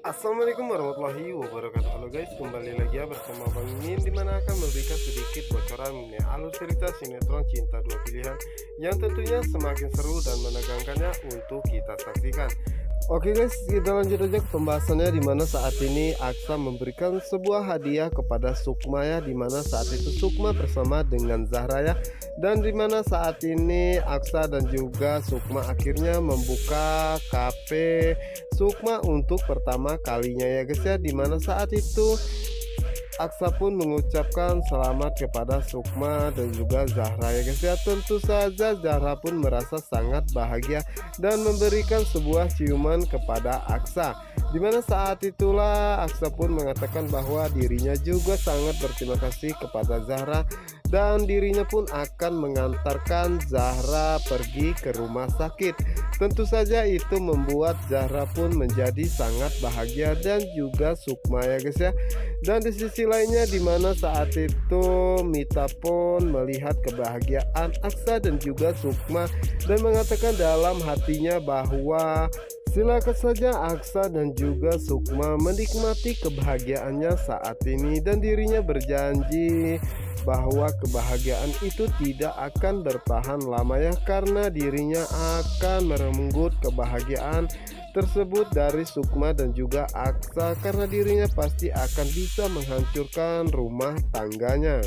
Assalamualaikum warahmatullahi wabarakatuh. Halo guys, kembali lagi ya bersama Bang Min, dimana akan memberikan sedikit bocoran mengenai alur cerita sinetron Cinta Dua Pilihan yang tentunya semakin seru dan menegangkannya untuk kita saksikan. Oke guys, kita lanjut aja ke pembahasannya, dimana saat ini Aksa memberikan sebuah hadiah kepada Sukma ya, dimana saat itu Sukma bersama dengan Zahra ya, dan dimana saat ini Aksa dan juga Sukma akhirnya membuka kafe Sukma untuk pertama kalinya ya guys ya, dimana saat itu Aksa pun mengucapkan selamat kepada Sukma dan juga Zahra ya guys ya. Tentu saja Zahra pun merasa sangat bahagia dan memberikan sebuah ciuman kepada Aksa, dimana saat itulah Aksa pun mengatakan bahwa dirinya juga sangat berterima kasih kepada Zahra dan dirinya pun akan mengantarkan Zahra pergi ke rumah sakit. Tentu saja itu membuat Zahra pun menjadi sangat bahagia dan juga Sukma ya guys ya. Dan di sisi lainnya, dimana saat itu Mita pun melihat kebahagiaan Aksa dan juga Sukma dan mengatakan dalam hatinya bahwa silakan saja Aksa dan juga Sukma menikmati kebahagiaannya saat ini, dan dirinya berjanji bahwa kebahagiaan itu tidak akan bertahan lama ya, karena dirinya akan merenggut kebahagiaan tersebut dari Sukma dan juga Aksa, karena dirinya pasti akan bisa menghancurkan rumah tangganya.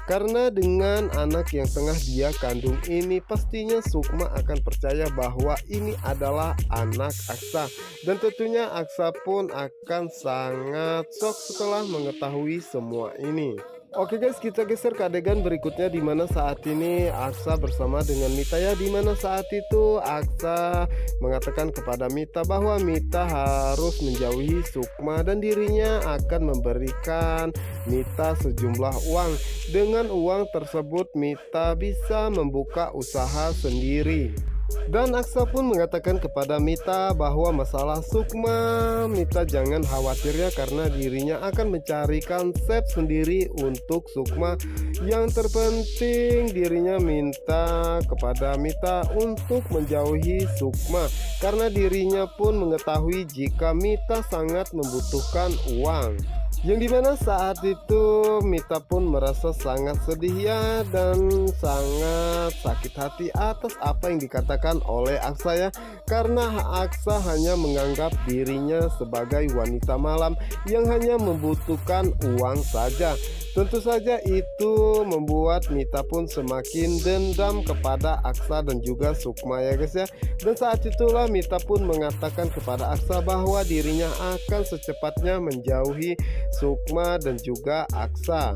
Karena dengan anak yang tengah dia kandung ini, pastinya Sukma akan percaya bahwa ini adalah anak Aksa, dan tentunya Aksa pun akan sangat shock setelah mengetahui semua ini. Oke guys, kita geser ke adegan berikutnya, dimana saat ini Aksa bersama dengan Mita ya, dimana saat itu Aksa mengatakan kepada Mita bahwa Mita harus menjauhi Sukma dan dirinya akan memberikan Mita sejumlah uang. Dengan uang tersebut Mita bisa membuka usaha sendiri. Dan Aksa pun mengatakan kepada Mita bahwa masalah Sukma, Mita jangan khawatir ya, karena dirinya akan mencarikan chef sendiri untuk Sukma. Yang terpenting dirinya minta kepada Mita untuk menjauhi Sukma, karena dirinya pun mengetahui jika Mita sangat membutuhkan uang. Yang dimana saat itu Mita pun merasa sangat sedih ya, dan sangat sakit hati atas apa yang dikatakan oleh Aksa ya, karena Aksa hanya menganggap dirinya sebagai wanita malam yang hanya membutuhkan uang saja. Tentu saja itu membuat Mita pun semakin dendam kepada Aksa dan juga Sukma ya guys ya. Dan saat itulah Mita pun mengatakan kepada Aksa bahwa dirinya akan secepatnya menjauhi Sukma dan juga Aksa.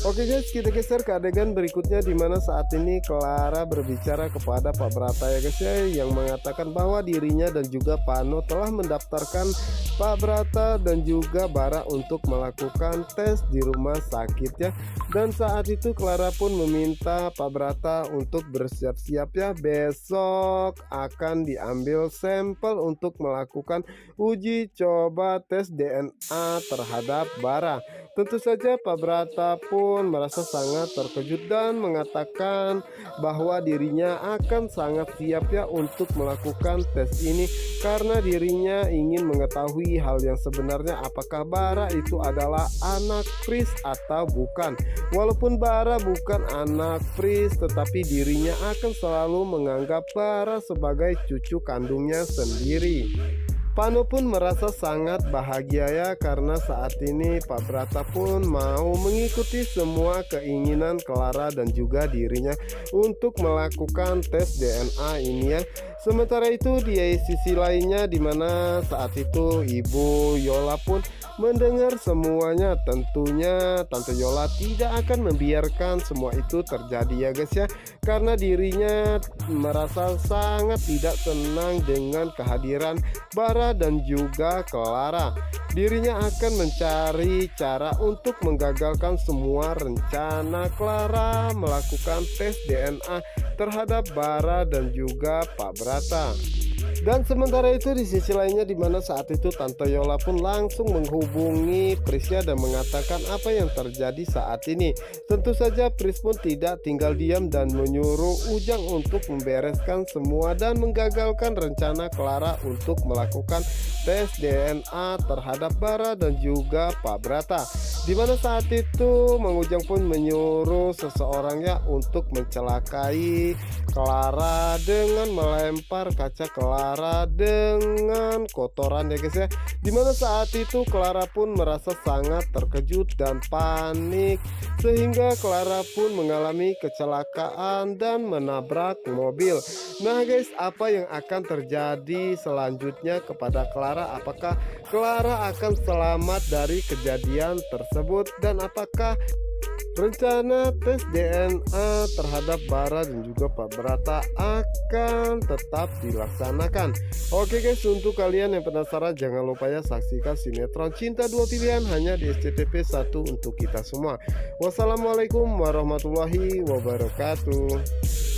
Oke guys, kita geser ke adegan berikutnya, dimana saat ini Clara berbicara kepada Pak Brata ya guys ya, yang mengatakan bahwa dirinya dan juga Pano telah mendaftarkan Pak Brata dan juga Bara untuk melakukan tes di rumah sakit ya. Dan saat itu Clara pun meminta Pak Brata untuk bersiap-siap ya, besok akan diambil sampel untuk melakukan uji coba tes DNA terhadap Bara. Tentu saja Pak Brata pun merasa sangat terkejut dan mengatakan bahwa dirinya akan sangat siap ya untuk melakukan tes ini, karena dirinya ingin mengetahui hal yang sebenarnya, apakah Bara itu adalah anak Pris atau bukan. Walaupun Bara bukan anak Pris, tetapi dirinya akan selalu menganggap Bara sebagai cucu kandungnya sendiri. Pano pun merasa sangat bahagia ya, karena saat ini Pak Brata pun mau mengikuti semua keinginan Clara dan juga dirinya untuk melakukan tes DNA ini ya. Sementara itu di sisi lainnya, dimana saat itu Ibu Yola pun mendengar semuanya, tentunya Tante Yola tidak akan membiarkan semua itu terjadi ya guys ya, karena dirinya merasa sangat tidak senang dengan kehadiran Bara dan juga Clara. Dirinya akan mencari cara untuk menggagalkan semua rencana Clara melakukan tes DNA terhadap Bara dan juga Pak Brata. Dan sementara itu di sisi lainnya, di mana saat itu Tante Yola pun langsung menghubungi Prisya dan mengatakan apa yang terjadi saat ini. Tentu saja Pris pun tidak tinggal diam dan menyuruh Ujang untuk membereskan semua dan menggagalkan rencana Clara untuk melakukan tes DNA terhadap Bara dan juga Pak Brata. Di mana saat itu Mang Ujang pun menyuruh seseorangnya untuk mencelakai Clara dengan melempar kaca Clara dengan kotoran ya guys ya. Dimana saat itu Clara pun merasa sangat terkejut dan panik, sehingga Clara pun mengalami kecelakaan dan menabrak mobil. Nah guys, apa yang akan terjadi selanjutnya kepada Clara? Apakah Clara akan selamat dari kejadian tersebut, dan apakah rencana tes DNA terhadap Bara dan juga Pak Brata akan tetap dilaksanakan? Oke guys, untuk kalian yang penasaran, jangan lupa ya saksikan sinetron Cinta Dua Pilihan hanya di SCTV 1 untuk kita semua. Wassalamualaikum warahmatullahi wabarakatuh.